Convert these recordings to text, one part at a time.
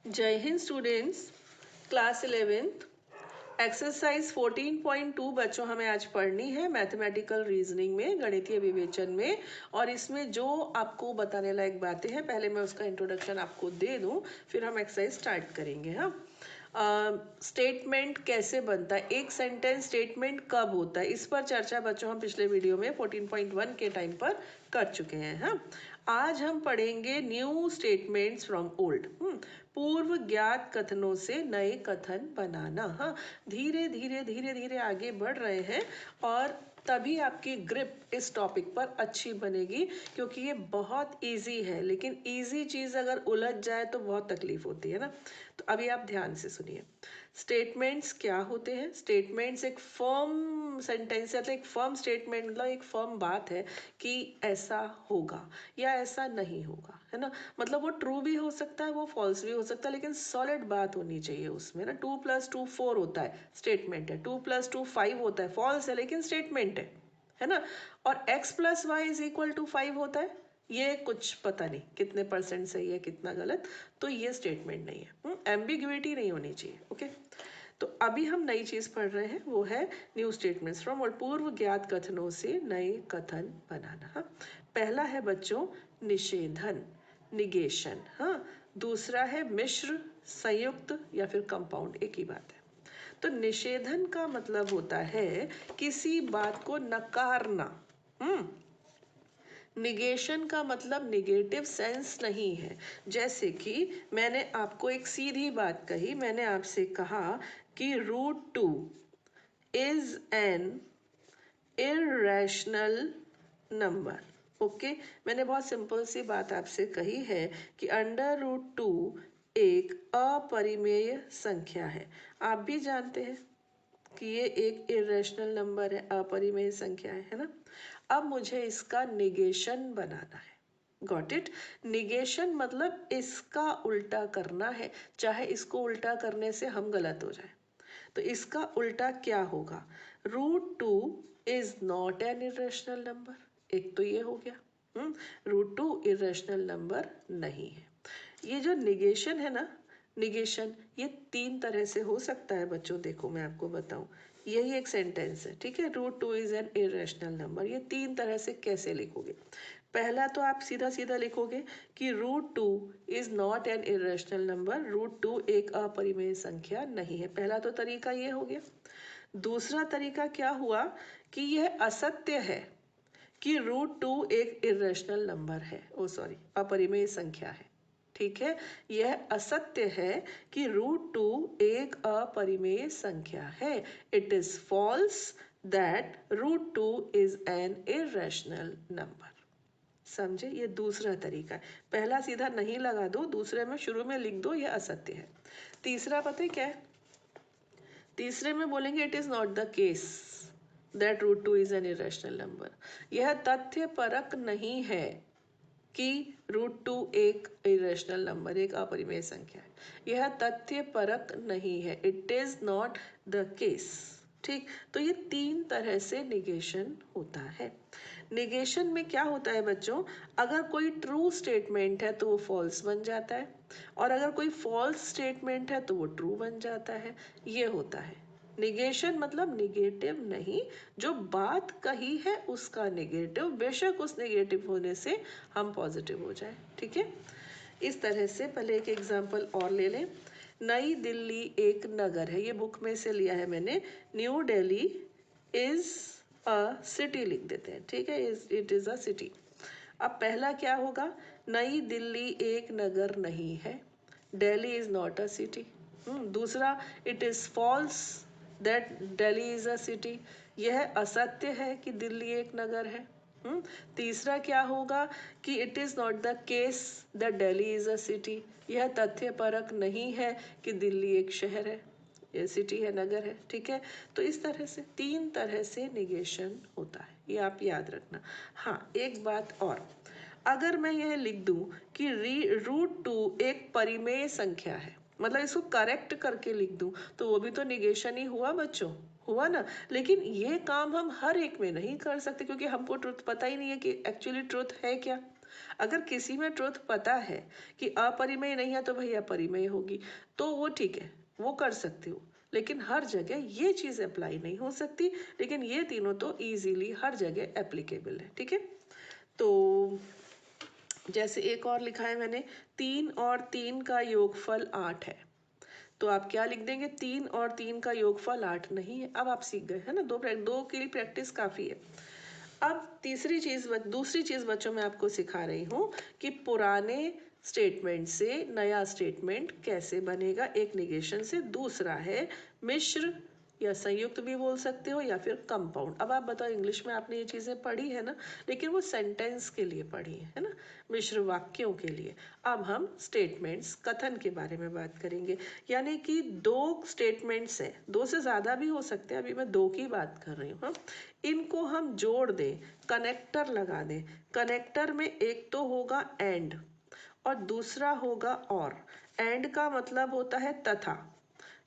जय Hind students. Class 11th exercise 14.2 बच्चों हमें आज पढ़नी है मैथमेटिकल रीजनिंग में, गणितीय विवेचन में। और इसमें जो आपको बताने लायक बातें हैं, पहले मैं उसका इंट्रोडक्शन आपको दे दूं, फिर हम एक्सरसाइज स्टार्ट करेंगे। हाँ, स्टेटमेंट कैसे बनता है, एक सेंटेंस स्टेटमेंट कब होता है, इस पर चर्चा बच्चों हम पिछले वीडियो में 14.1 के टाइम पर कर चुके हैं। हाँ, आज हम पढ़ेंगे न्यू स्टेटमेंट्स फ्रॉम ओल्ड। पूर्व ज्ञात कथनों से नए कथन बनाना। हाँ, धीरे धीरे धीरे धीरे आगे बढ़ रहे हैं और तभी आपकी ग्रिप इस टॉपिक पर अच्छी बनेगी, क्योंकि ये बहुत इजी है। लेकिन इजी चीज़ अगर उलझ जाए तो बहुत तकलीफ होती है ना। तो अभी आप ध्यान से सुनिए। स्टेटमेंट्स क्या होते हैं? स्टेटमेंट्स एक फर्म सेंटेंस है, तो एक फर्म स्टेटमेंट मतलब एक फर्म बात है कि ऐसा होगा या ऐसा नहीं होगा, है ना। मतलब वो ट्रू भी हो सकता है, वो फॉल्स भी हो सकता है, लेकिन सॉलिड बात होनी चाहिए उसमें ना। 2+2 4 होता है, स्टेटमेंट है। 2+2 5 होता है, फॉल्स है लेकिन स्टेटमेंट है ना। और x+y=5 होता है, ये कुछ पता नहीं कितने परसेंट सही है कितना गलत, तो ये स्टेटमेंट नहीं है। एम्बिग्विटी नहीं होनी चाहिए। ओके, तो अभी हम नई चीज पढ़ रहे हैं, वो है न्यू स्टेटमेंट्स फ्रॉम और पूर्व ज्ञात कथनों से नए कथन बनाना। हाँ, पहला है बच्चों निषेधन, निगेशन। हाँ, दूसरा है मिश्र, संयुक्त या फिर कंपाउंड, एक ही बात है। तो निषेधन का मतलब होता है किसी बात को नकारना। निगेशन का मतलब निगेटिव सेंस नहीं है। जैसे कि मैंने आपको एक सीधी बात कही, मैंने आपसे कहा कि √2 is an irrational number. Okay, मैंने बहुत सिंपल सी बात आपसे कही है कि √2 एक अपरिमेय संख्या है। आप भी जानते हैं कि ये एक इरेशनल नंबर है, अपरिमेय संख्या है ना। अब मुझे इसका निगेशन बनाना है। Got it? निगेशन मतलब इसका उल्टा करना है, चाहे इसको उल्टा करने से हम गलत हो जाए। तो इसका उल्टा क्या होगा? √2 is not an irrational number. एक तो ये हो गया। √2 इरेशनल नंबर नहीं है। ये जो निगेशन है ना, निगेशन ये 3 तरह से हो सकता है बच्चों। देखो मैं आपको बताऊं, यही एक सेंटेंस है, ठीक है। √2 इज एन इरेशनल नंबर, ये 3 तरह से कैसे लिखोगे? पहला तो आप सीधा सीधा लिखोगे कि √2 is not an irrational number, √2 एक अपरिमेय संख्या नहीं है। पहला तो तरीका ये हो गया। दूसरा तरीका क्या हुआ कि यह असत्य है कि √2 एक इरेशनल नंबर है, ओ सॉरी, अपरिमेय संख्या है। ठीक है, यह असत्य है कि √2 एक अपरिमेय संख्या है। It is false that √2 is an irrational number. समझे? ये दूसरा तरीका है। पहला सीधा नहीं लगा दो, दूसरे में शुरू में लिख दो ये असत्य है। तीसरा पता है क्या है? तीसरे में बोलेंगे it is not the case that √2 is an irrational number. यह तथ्य परक नहीं है कि √2 एक इरेशनल नंबर, एक अपरिमेय संख्या है। यह तथ्य परक नहीं है, it is not the case. ठीक, तो ये 3 तरह से निगेशन होता है। निगेशन में क्या होता है बच्चों? अगर कोई ट्रू स्टेटमेंट है तो वो फॉल्स बन जाता है, और अगर कोई फॉल्स स्टेटमेंट है तो वो ट्रू बन जाता है। ये होता है निगेशन, मतलब निगेटिव नहीं, जो बात कही है उसका निगेटिव, बेशक उस निगेटिव होने से हम पॉजिटिव हो जाए। ठीक है, इस तरह से पहले एक एग्जांपल और ले लें। नई दिल्ली एक नगर है, ये बुक में से लिया है मैंने। New Delhi is a city लिख देते हैं, ठीक है, इट इज अ सिटी। अब पहला क्या होगा? नई दिल्ली एक नगर नहीं है, Delhi is not a city. दूसरा, it is false that Delhi is a city, यह असत्य है कि दिल्ली एक नगर है। तीसरा क्या होगा कि it is not the case that Delhi is a city, यह तथ्य परक नहीं है कि दिल्ली एक शहर है, ये सिटी है, नगर है। ठीक है, तो इस तरह से 3 तरह से निगेशन होता है, ये आप याद रखना। हाँ, एक बात और, अगर मैं यह लिख दूं कि √2 एक परिमेय संख्या है, मतलब इसको करेक्ट करके लिख दूं, तो वो भी तो निगेशन ही हुआ बच्चों, हुआ ना। लेकिन ये काम हम हर एक में नहीं कर सकते, क्योंकि हमको ट्रुथ पता ही नहीं है कि एक्चुअली ट्रुथ है क्या। अगर किसी में ट्रुथ पता है कि अपरिमेय नहीं है तो भाई अपरिमेय होगी, तो वो ठीक है, वो कर सकते हो। लेकिन हर जगह ये चीज़ अप्लाई नहीं हो सकती, लेकिन ये तीनों तो इजीली हर जगह एप्लीकेबल है, ठीक है। तो जैसे एक और लिखा है मैंने, 3 और 3 का योगफल 8 है, तो आप क्या लिख देंगे, 3 और 3 का योगफल 8 नहीं है। अब आप सीख गए है ना, दो के लिए प्रैक्टिस काफ़ी है। अब दूसरी चीज़ बच्चों मैं आपको सिखा रही हूँ कि पुराने स्टेटमेंट से नया स्टेटमेंट कैसे बनेगा, एक निगेशन से। दूसरा है मिश्र या संयुक्त भी बोल सकते हो, या फिर कंपाउंड। अब आप बताओ, इंग्लिश में आपने ये चीज़ें पढ़ी है ना, लेकिन वो सेंटेंस के लिए पढ़ी है ना, मिश्र वाक्यों के लिए। अब हम स्टेटमेंट्स, कथन के बारे में बात करेंगे। यानी कि 2 स्टेटमेंट्स हैं, 2 से ज़्यादा भी हो सकते हैं, अभी मैं 2 की बात कर रही हूँ। हाँ, इनको हम जोड़ दें, कनेक्टर लगा दें। कनेक्टर में एक तो होगा एंड और दूसरा होगा और। एंड का मतलब होता है तथा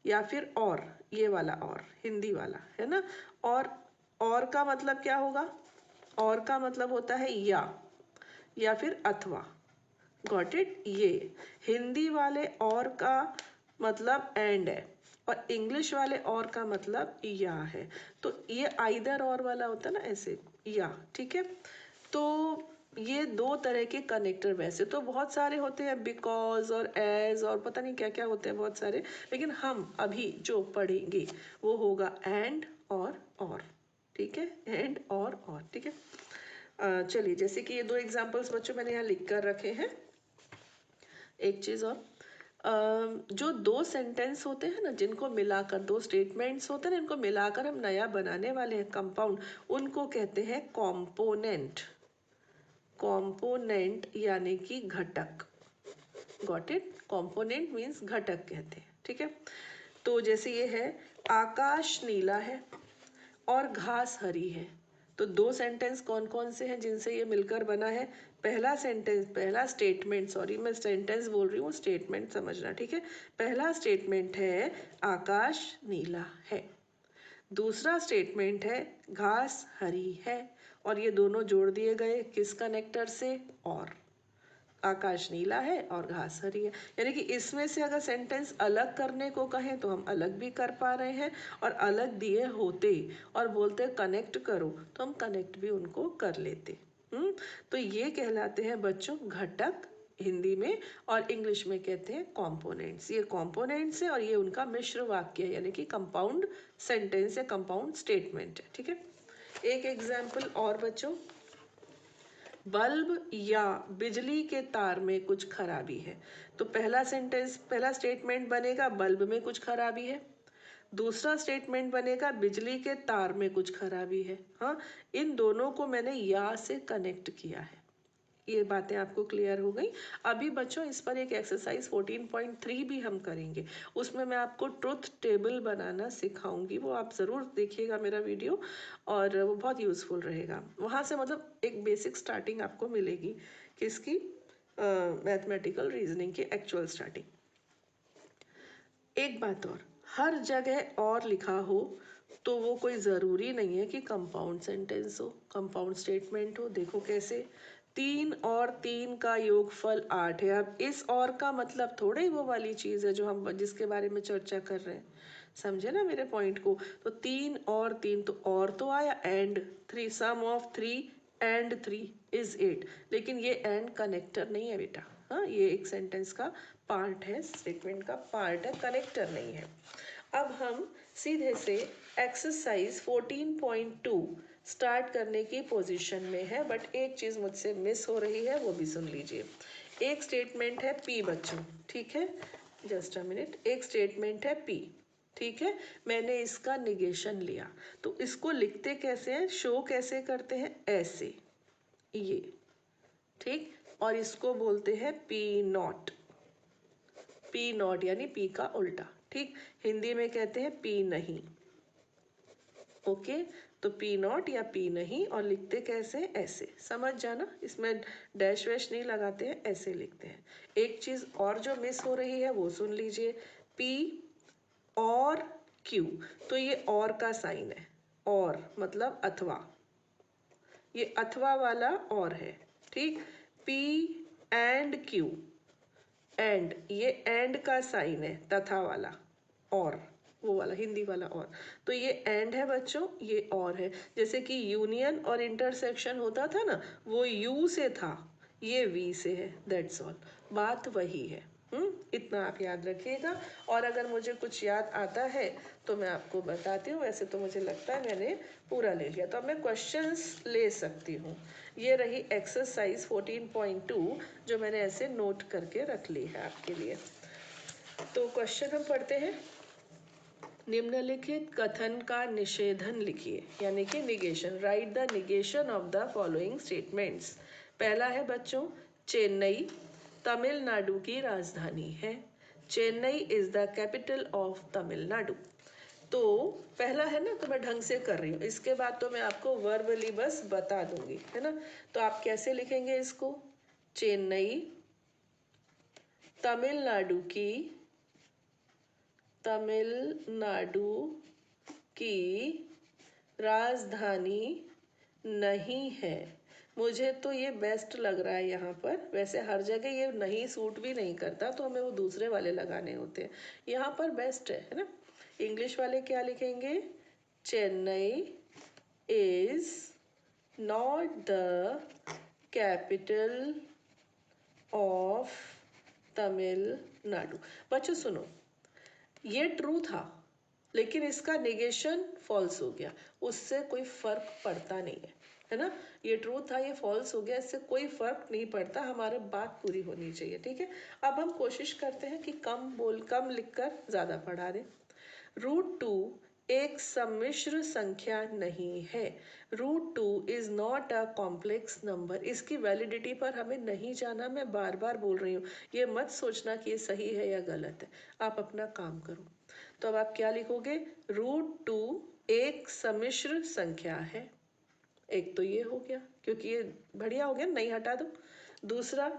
या फिर और, ये वाला और, हिंदी वाला है ना। और का मतलब क्या होगा, और का मतलब होता है या फिर अथवा। Got it. ये हिंदी वाले और का मतलब एंड है और इंग्लिश वाले और का मतलब या है। तो ये आइदर और वाला होता है ना, ऐसे या, ठीक है। तो ये 2 तरह के कनेक्टर, वैसे तो बहुत सारे होते हैं, बिकॉज और एज और पता नहीं क्या क्या होते हैं बहुत सारे, लेकिन हम अभी जो पढ़ेंगे वो होगा एंड और, ठीक है, एंड और, ठीक है। चलिए, जैसे कि ये 2 एग्जांपल्स बच्चों मैंने यहाँ लिख कर रखे हैं। एक चीज़ और, जो 2 सेंटेंस होते हैं ना, जिनको मिलाकर 2 स्टेटमेंट्स होते हैं ना, इनको मिलाकर हम नया बनाने वाले हैं कंपाउंड, उनको कहते हैं कॉम्पोनेंट। कॉम्पोनेंट यानी कि घटक। Got it. कॉम्पोनेंट मीन्स घटक कहते हैं, ठीक है। तो जैसे ये है, आकाश नीला है और घास हरी है। तो 2 सेंटेंस कौन कौन से हैं जिनसे ये मिलकर बना है। पहला स्टेटमेंट, सॉरी मैं सेंटेंस बोल रही हूँ, स्टेटमेंट समझना, ठीक है। पहला स्टेटमेंट है आकाश नीला है, दूसरा स्टेटमेंट है घास हरी है, और ये दोनों जोड़ दिए गए किस कनेक्टर से, और। आकाश नीला है और घास हरी है, यानी कि इसमें से अगर सेंटेंस अलग करने को कहें तो हम अलग भी कर पा रहे हैं, और अलग दिए होते और बोलते कनेक्ट करो तो हम कनेक्ट भी उनको कर लेते। तो ये कहलाते हैं बच्चों घटक हिंदी में, और इंग्लिश में कहते हैं कॉम्पोनेंट्स। ये कॉम्पोनेंट्स है और ये उनका मिश्र वाक्य है, यानी कि कंपाउंड सेंटेंस या कंपाउंड स्टेटमेंट है, ठीक है। एक एग्जाम्पल और बच्चों, बल्ब या बिजली के तार में कुछ खराबी है। तो पहला स्टेटमेंट बनेगा बल्ब में कुछ खराबी है, दूसरा स्टेटमेंट बनेगा बिजली के तार में कुछ खराबी है। हाँ, इन दोनों को मैंने या से कनेक्ट किया है। ये बातें आपको क्लियर हो गई। अभी बच्चों इस पर एक एक्सरसाइज 14.3 भी हम करेंगे, उसमें मैं आपको ट्रुथ टेबल बनाना सिखाऊंगी, वो आप ज़रूर देखिएगा मेरा वीडियो, और वो बहुत यूज़फुल रहेगा। वहाँ से मतलब एक बेसिक स्टार्टिंग आपको मिलेगी किसकी, मैथमेटिकल रीजनिंग की एक्चुअल स्टार्टिंग। एक बात और, हर जगह और लिखा हो तो वो कोई ज़रूरी नहीं है कि कंपाउंड सेंटेंस हो, कंपाउंड स्टेटमेंट हो। देखो कैसे, 3 और 3 का योगफल 8 है। अब इस और का मतलब थोड़े ही वो वाली चीज़ है जो हम जिसके बारे में चर्चा कर रहे हैं, समझे ना मेरे पॉइंट को। तो 3 और 3 तो आया and 3, sum of 3 and 3 is 8, लेकिन ये एंड कनेक्टर नहीं है बेटा। हाँ, ये एक सेंटेंस का पार्ट है, स्टेटमेंट का पार्ट है, कनेक्टर नहीं है। अब हम सीधे से एक्सरसाइज 14.2 स्टार्ट करने की पोजीशन में है, बट एक चीज़ मुझसे मिस हो रही है, वो भी सुन लीजिए। एक स्टेटमेंट है पी बच्चों, ठीक है, जस्ट अ मिनट। एक स्टेटमेंट है पी, ठीक है, मैंने इसका निगेशन लिया, तो इसको लिखते कैसे हैं, शो कैसे करते हैं, ऐसे, ये, ठीक। और इसको बोलते हैं पी नॉट। पी नॉट यानी पी का उल्टा, ठीक। हिंदी में कहते हैं पी नहीं। ओके, तो पी नॉट या पी नहीं, और लिखते कैसे, ऐसे, समझ जाना, इसमें डैश वैश नहीं लगाते हैं, ऐसे लिखते हैं। एक चीज और जो मिस हो रही है वो सुन लीजिए, पी और क्यू, तो ये और का साइन है, और मतलब अथवा, ये अथवा वाला और है, ठीक। P एंड Q, एंड ये एंड का साइन है तथा वाला, और वो वाला हिंदी वाला और, तो ये एंड है बच्चों, ये और है। जैसे कि यूनियन और इंटरसेक्शन होता था ना, वो यू से था, ये वी से है, दैट्स ऑल, बात वही है। इतना आप याद रखिएगा। और अगर मुझे कुछ याद आता है तो मैं आपको बताती हूँ, वैसे तो मुझे लगता है मैंने पूरा ले लिया, तो अब मैं क्वेश्चंस ले सकती हूँ। ये रही एक्सरसाइज 14.2 जो मैंने ऐसे नोट करके रख ली है आपके लिए। तो क्वेश्चन हम पढ़ते हैं। निम्नलिखित कथन का निषेधन लिखिए, यानी कि negation. Right the negation of the following statements. पहला है बच्चों, चेन्नई तमिलनाडु की राजधानी है। Chennai is the capital of Tamil Nadu. तो पहला है ना, तो मैं ढंग से कर रही हूँ, इसके बाद तो मैं आपको वर्बली बस बता दूंगी, है ना। तो आप कैसे लिखेंगे इसको? चेन्नई तमिलनाडु की, तमिलनाडु की राजधानी नहीं है। मुझे तो ये बेस्ट लग रहा है यहाँ पर, वैसे हर जगह ये नहीं सूट भी नहीं करता, तो हमें वो दूसरे वाले लगाने होते हैं। यहाँ पर बेस्ट है ना। इंग्लिश वाले क्या लिखेंगे? Chennai is not the capital of Tamil Nadu. बच्चों सुनो, ये ट्रू था, लेकिन इसका निगेशन फॉल्स हो गया, उससे कोई फर्क पड़ता नहीं है ना। ये ट्रू था, ये फॉल्स हो गया, इससे कोई फर्क नहीं पड़ता, हमारे बात पूरी होनी चाहिए, ठीक है। अब हम कोशिश करते हैं कि कम लिखकर ज़्यादा पढ़ा दें। √2 एक सम्मिश्र संख्या नहीं है। √2 is not a complex number. इसकी वैलिडिटी पर हमें नहीं जाना, मैं बार बार बोल रही हूँ, ये मत सोचना कि ये सही है या गलत है, आप अपना काम करो। तो अब आप क्या लिखोगे? √2 एक सम्मिश्र संख्या है। एक तो ये हो गया, क्योंकि ये बढ़िया हो गया, नहीं हटा दो। दूसरा,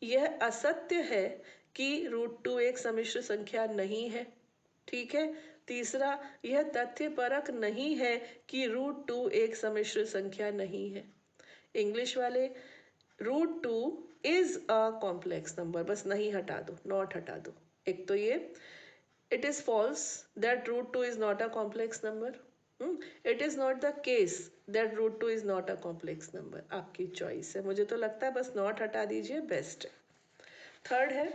यह असत्य है कि √2 एक सम्मिश्र संख्या नहीं है, ठीक है। तीसरा, यह तथ्यपरक नहीं है कि √2 एक सम्मिश्र संख्या नहीं है। इंग्लिश वाले, √2 इज अ कॉम्प्लेक्स नंबर, बस नहीं हटा दो, नॉट हटा दो। एक तो ये, it is false that √2 is not a complex number. It is not the case that √2 is not a complex number. आपकी चॉइस है, मुझे तो लगता है बस नॉट हटा दीजिए, बेस्ट है। थर्ड है,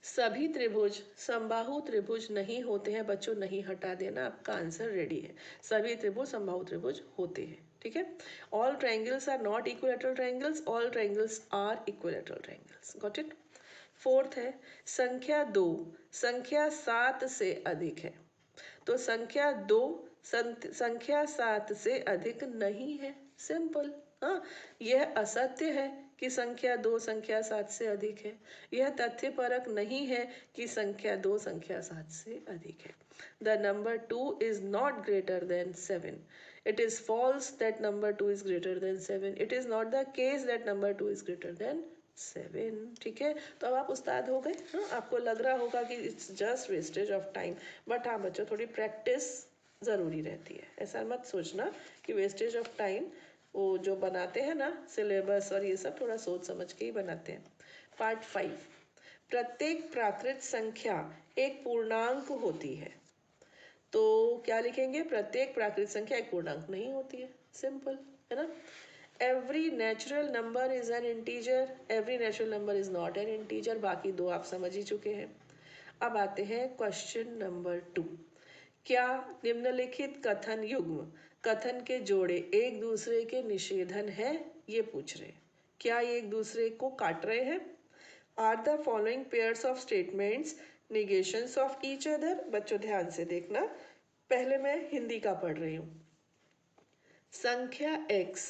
सभी त्रिभुज समबाहु त्रिभुज नहीं होते हैं। बच्चों नहीं हटा देना, आपका आंसर रेडी है। सभी त्रिभुज समबाहु त्रिभुज होते हैं, ठीक है। All triangles are not equilateral triangles, all triangles are equilateral triangles. Got it. Fourth है, संख्या 2 संख्या 7 से अधिक है। तो संख्या 2 संख्या 7 से अधिक नहीं है, सिंपल। हाँ, यह असत्य है कि संख्या 2 संख्या 7 से अधिक है। यह तथ्यपरक नहीं है कि संख्या 2 संख्या 7 से अधिक है। The number 2 is not greater than 7. It is false that number 2 is greater than 7. It is not the case that number 2 is greater than 7. ठीक है, तो अब आप उस्ताद हो गए। हाँ, आपको लग रहा होगा कि it's just wastage of time, but हाँ बच्चों, थोड़ी प्रैक्टिस ज़रूरी रहती है। ऐसा मत सोचना कि वेस्टेज ऑफ टाइम, वो जो बनाते हैं ना सिलेबस और ये सब, थोड़ा सोच समझ के ही बनाते हैं। पार्ट 5, प्रत्येक प्राकृत संख्या एक पूर्णांक होती है। तो क्या लिखेंगे? प्रत्येक प्राकृत संख्या एक पूर्णांक नहीं होती है, सिंपल है ना। Every natural number is an integer, every natural number is not an integer. बाकी दो आप समझ ही चुके हैं। अब आते हैं क्वेश्चन नंबर 2। क्या निम्नलिखित कथन युग्म कथन के जोड़े एक दूसरे के निषेधन है? ये पूछ रहे हैं। क्या ये एक दूसरे को काट रहे हैं? Are the following pairs of statements negations of each other? बच्चों ध्यान से देखना, पहले मैं हिंदी का पढ़ रही हूँ। संख्या x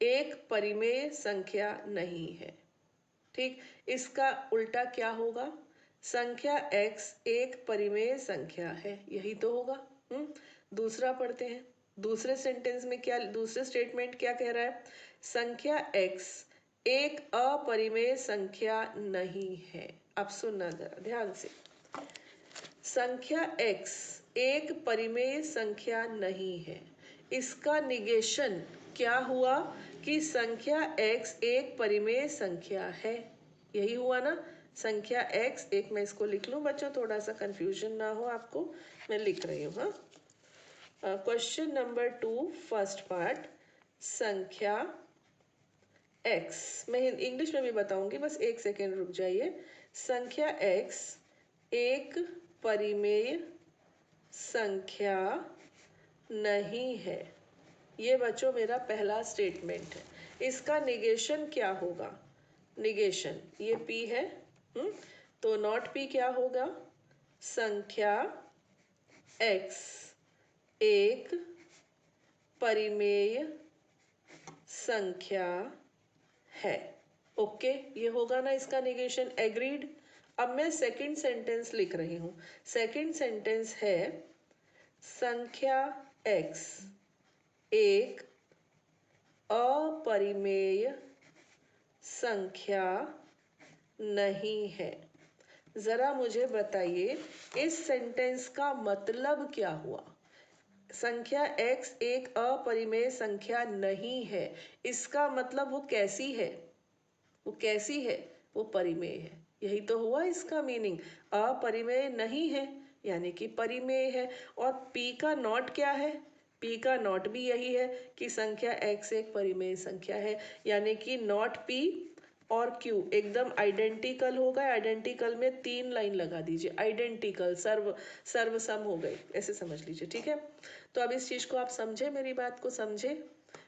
एक परिमेय संख्या नहीं है, ठीक। इसका उल्टा क्या होगा? संख्या x एक परिमेय संख्या है, यही तो होगा। दूसरा पढ़ते हैं। दूसरे सेंटेंस में क्या, दूसरे स्टेटमेंट क्या कह रहा है? संख्या x एक अपरिमेय संख्या नहीं है। अब सुनना जरा ध्यान से, संख्या x एक परिमेय संख्या नहीं है। इसका निगेशन क्या हुआ कि संख्या x एक परिमेय संख्या है। यही हुआ ना, संख्या x एक, मैं इसको लिख लूं बच्चों, थोड़ा सा कंफ्यूजन ना हो आपको, मैं लिख रही हूँ। हाँ, क्वेश्चन नंबर 2 फर्स्ट पार्ट, संख्या x, मैं इंग्लिश में भी बताऊंगी, बस एक सेकेंड रुक जाइए। संख्या x एक परिमेय संख्या नहीं है। ये बच्चों मेरा पहला स्टेटमेंट है। इसका निगेशन क्या होगा? निगेशन, ये p है, तो नॉट p क्या होगा? संख्या x एक परिमेय संख्या है। ओके, ये होगा ना इसका निगेशन। एग्रीड। अब मैं सेकंड सेंटेंस लिख रही हूं। सेकंड सेंटेंस है संख्या x एक अपरिमेय संख्या नहीं है। जरा मुझे बताइए इस सेंटेंस का मतलब क्या हुआ? संख्या x एक अपरिमेय संख्या नहीं है, इसका मतलब वो कैसी है? वो कैसी है? वो परिमेय है। यही तो हुआ इसका मीनिंग। अपरिमेय नहीं है यानी कि परिमेय है। और p का नॉट क्या है? p का नॉट भी यही है कि संख्या x एक परिमेय संख्या है, यानी कि नॉट p और q एकदम आइडेंटिकल होगा। आइडेंटिकल में 3 लाइन लगा दीजिए, आइडेंटिकल, सर्व सम हो गए, ऐसे समझ लीजिए। ठीक है, तो अब इस चीज को आप समझे, मेरी बात को समझे।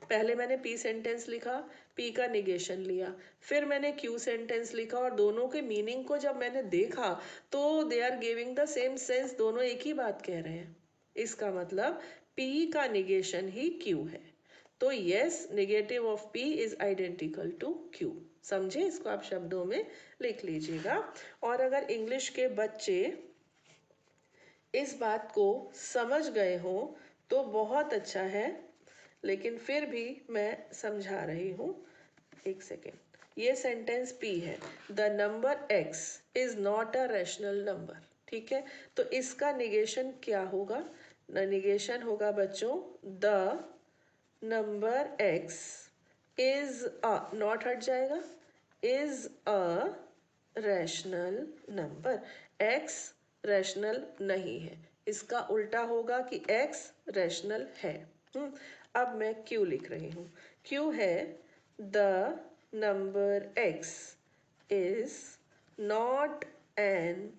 पहले मैंने p सेंटेंस लिखा, p का निगेशन लिया, फिर मैंने q सेंटेंस लिखा, और दोनों के मीनिंग को जब मैंने देखा तो they are giving the same sense, दोनों एक ही बात कह रहे हैं। इसका मतलब p का निगेशन ही q है। तो yes, negative of p is identical to q। समझे? इसको आप शब्दों में लिख लीजिएगा। और अगर इंग्लिश के बच्चे इस बात को समझ गए हो तो बहुत अच्छा है, लेकिन फिर भी मैं समझा रही हूँ। एक सेकेंड। ये सेंटेंस p है, the number x is not a rational number. ठीक है, तो इसका निगेशन क्या होगा? निगेशन होगा बच्चों, the number x is a, not हट जाएगा, is a rational number. x rational नहीं है, इसका उल्टा होगा कि x रैशनल है। अब मैं q लिख रही हूँ। q है the number x is not an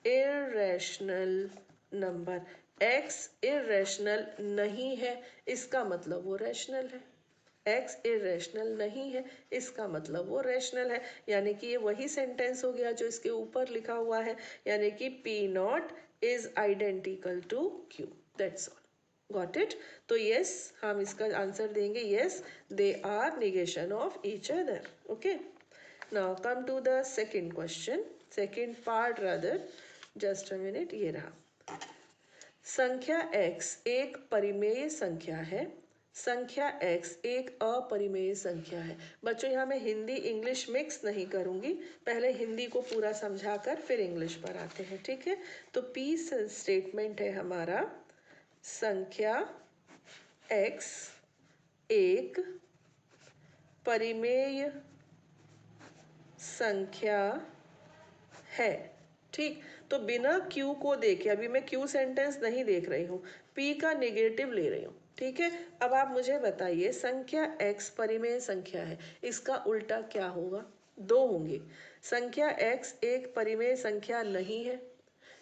irrational number. x irrational नहीं है, इसका मतलब वो रैशनल है। x इरेशनल नहीं है, इसका मतलब वो रैशनल है। यानी कि ये वही सेंटेंस हो गया जो इसके ऊपर लिखा हुआ है, यानी कि p not is identical to q। That's all. Got it? तो यस, हम इसका आंसर देंगे yes, they are negation of each other. Okay, now come to the second question, second part rather. Just a minute, ये रहा। संख्या x एक परिमेय संख्या है। संख्या x एक अपरिमेय संख्या है। बच्चों यहाँ मैं हिंदी इंग्लिश मिक्स नहीं करूँगी, पहले हिंदी को पूरा समझाकर फिर इंग्लिश पर आते हैं। ठीक है, तो p स्टेटमेंट है हमारा, संख्या x एक परिमेय संख्या है। ठीक, तो बिना q को देखे, अभी मैं q सेंटेंस नहीं देख रही हूँ, p का नेगेटिव ले रही हूँ। ठीक है, अब आप मुझे बताइए संख्या x परिमेय संख्या है, इसका उल्टा क्या होगा? दो होंगे। संख्या x एक परिमेय संख्या नहीं है,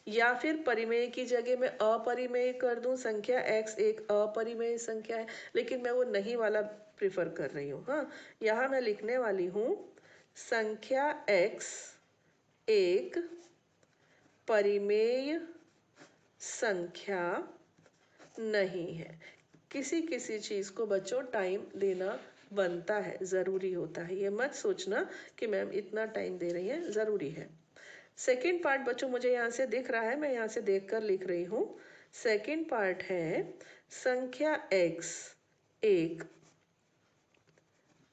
या फिर परिमेय की जगह मैं अपरिमेय कर दूं, संख्या x एक अपरिमेय संख्या है, लेकिन मैं वो नहीं वाला प्रिफर कर रही हूँ। हाँ, यहाँ मैं लिखने वाली हूँ संख्या x एक परिमेय संख्या नहीं है। किसी किसी चीज को बच्चों टाइम देना बनता है, जरूरी होता है। ये मत सोचना कि मैम इतना टाइम दे रही है, जरूरी है। सेकेंड पार्ट बच्चों मुझे यहाँ से दिख रहा है, मैं यहाँ से देखकर लिख रही हूँ। सेकेंड पार्ट है संख्या x एक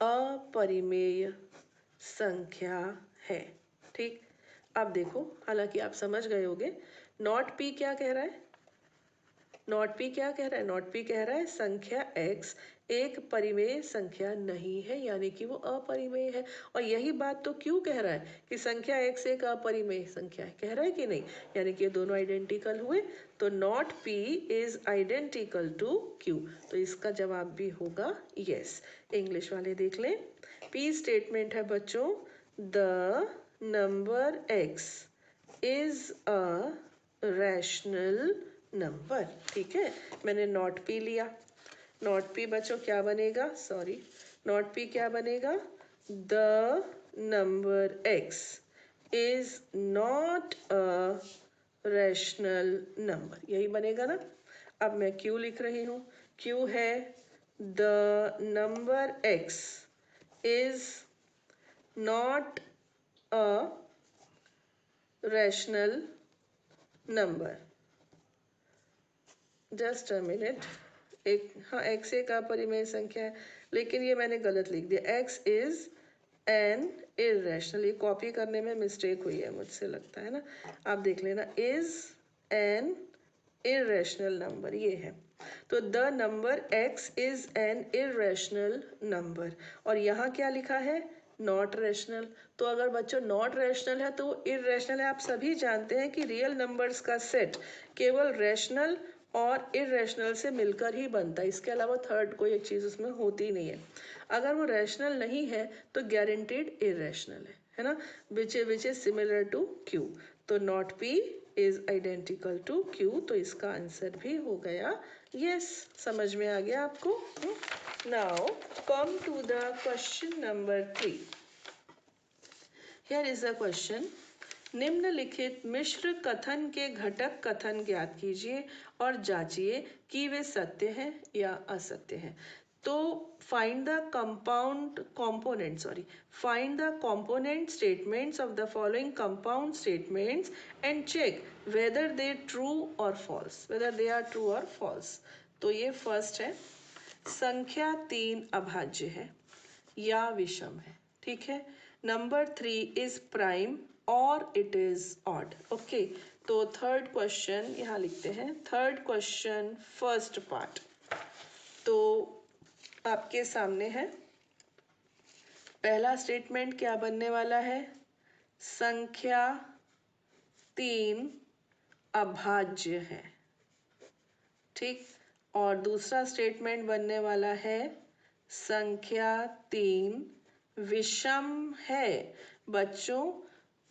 अपरिमेय संख्या है। ठीक, अब देखो, हालांकि आप समझ गए होगे, नॉट p क्या कह रहा है? नॉट पी क्या कह रहा है? नॉट पी कह रहा है संख्या x एक परिमेय संख्या नहीं है, यानी कि वो अपरिमेय है। और यही बात तो क्यों कह रहा है कि संख्या x एक अपरिमेय संख्या है, कह रहा है कि नहीं? यानी कि ये दोनों आइडेंटिकल हुए, तो not p is identical to q। तो इसका जवाब भी होगा यस। इंग्लिश वाले देख लें। p स्टेटमेंट है बच्चों, the number x is a rational number. ठीक है, मैंने नॉट पी लिया। नॉट पी बच्चों क्या बनेगा? सॉरी, नॉट पी क्या बनेगा? The number x is not a rational number, यही बनेगा ना। अब मैं q लिख रही हूँ। q है the number x is not a rational number. Just a minute, हाँ x एक अपरिमेय संख्या है, लेकिन ये मैंने गलत लिख दिया। x इज एन इरेशनल, ये कॉपी करने में मिस्टेक हुई है मुझसे लगता है ना। आप देख लेना, इज एन इरेशनल नंबर, ये है। तो the number x is an irrational number, और यहाँ क्या लिखा है? Not rational. तो अगर बच्चों नॉट रैशनल है तो वो इरेशनल है। आप सभी जानते हैं कि रियल नंबर्स का सेट केवल रैशनल और इरेशनल से मिलकर ही बनता है, इसके अलावा थर्ड कोई एक चीज़ उसमें होती नहीं है। अगर वो रैशनल नहीं है तो गारंटीड इरेशनल है ना, which is similar to Q. तो not P is identical to Q, तो इसका आंसर भी हो गया यस। समझ में आ गया आपको? Now come to the question number 3। Here is a question, निम्नलिखित मिश्र कथन के घटक कथन ज्ञात कीजिए और जांचिए कि वे सत्य हैं या असत्य हैं। तो find the component statements of the following compound statements and check whether they are true or false। तो ये फर्स्ट है, संख्या 3 अभाज्य है या विषम है। ठीक है, नंबर 3 इज प्राइम और इट इज ऑड। ओके, तो थर्ड क्वेश्चन यहाँ लिखते हैं। थर्ड क्वेश्चन फर्स्ट पार्ट तो आपके सामने है। पहला स्टेटमेंट क्या बनने वाला है? संख्या 3 अभाज्य है। ठीक, और दूसरा स्टेटमेंट बनने वाला है संख्या 3 विषम है। बच्चों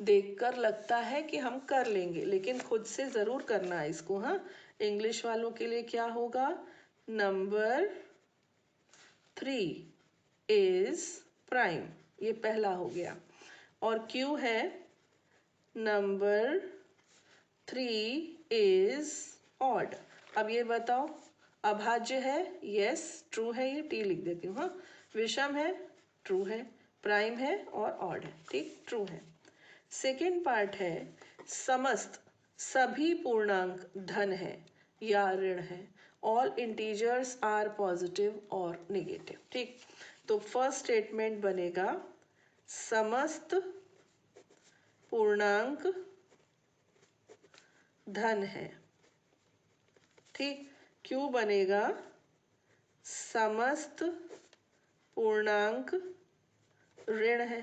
देखकर लगता है कि हम कर लेंगे, लेकिन खुद से जरूर करना है इसको। हाँ, इंग्लिश वालों के लिए क्या होगा? नंबर 3 इज प्राइम, ये पहला हो गया। और क्यू है नंबर 3 इज ऑड। अब ये बताओ, अभाज्य है, यस ट्रू है, ये टी लिख देती हूँ। हाँ, विषम है, ट्रू है, प्राइम है और ऑड है, ठीक, ट्रू है। सेकेंड पार्ट है, समस्त सभी पूर्णांक धन है या ऋण है। ऑल इंटीजर्स आर पॉजिटिव और नेगेटिव। ठीक, तो फर्स्ट स्टेटमेंट बनेगा समस्त पूर्णांक धन है। ठीक, क्यों बनेगा समस्त पूर्णांक ऋण है।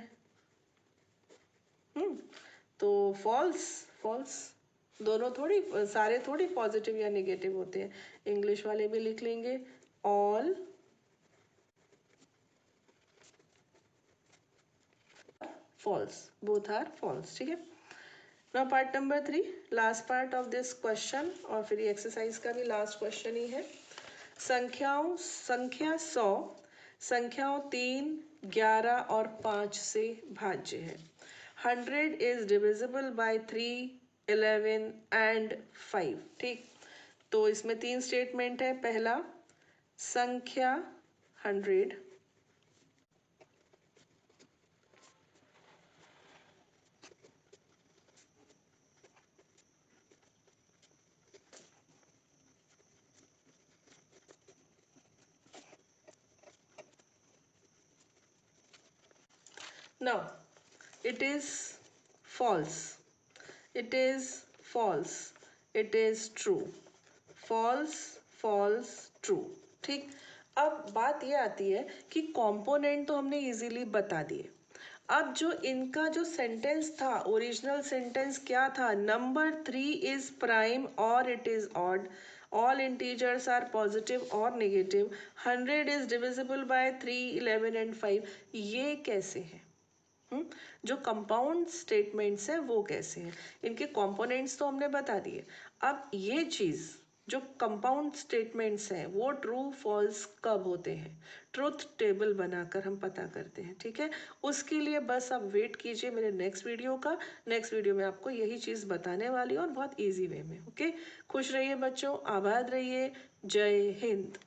तो फॉल्स, फॉल्स, दोनों थोड़ी, सारे थोड़ी पॉजिटिव या नेगेटिव होते हैं। इंग्लिश वाले भी लिख लेंगे, all false, both are false. ठीक है, now part number 3, last part of this question, और फिर ये एक्सरसाइज का भी लास्ट क्वेश्चन ही है। संख्या 100 संख्याओं 3, 11 और 5 से भाज्य है। 100 इज डिविजिबल बाय 3, 11 एंड 5। ठीक, तो इसमें 3 स्टेटमेंट है। पहला, संख्या 100 now it is false, it is false, it is true, false false true. ठीक, अब बात ये आती है कि कंपोनेंट तो हमने इजीली बता दिए। अब जो इनका जो सेंटेंस था, ओरिजिनल सेंटेंस क्या था, नंबर 3 इज प्राइम और it is odd, all integers are positive और negative, 100 is divisible by 3, 11 and 5, ये कैसे है? जो कंपाउंड स्टेटमेंट्स हैं वो कैसे हैं? इनके कंपोनेंट्स तो हमने बता दिए। अब ये चीज़ जो कंपाउंड स्टेटमेंट्स हैं वो ट्रू फॉल्स कब होते हैं, ट्रुथ टेबल बनाकर हम पता करते हैं। ठीक है, उसके लिए बस आप वेट कीजिए मेरे नेक्स्ट वीडियो का। नेक्स्ट वीडियो में आपको यही चीज़ बताने वाली हूँ और बहुत ईजी वे में। ओके, खुश रहिए बच्चों, आबाद रहिए, जय हिंद।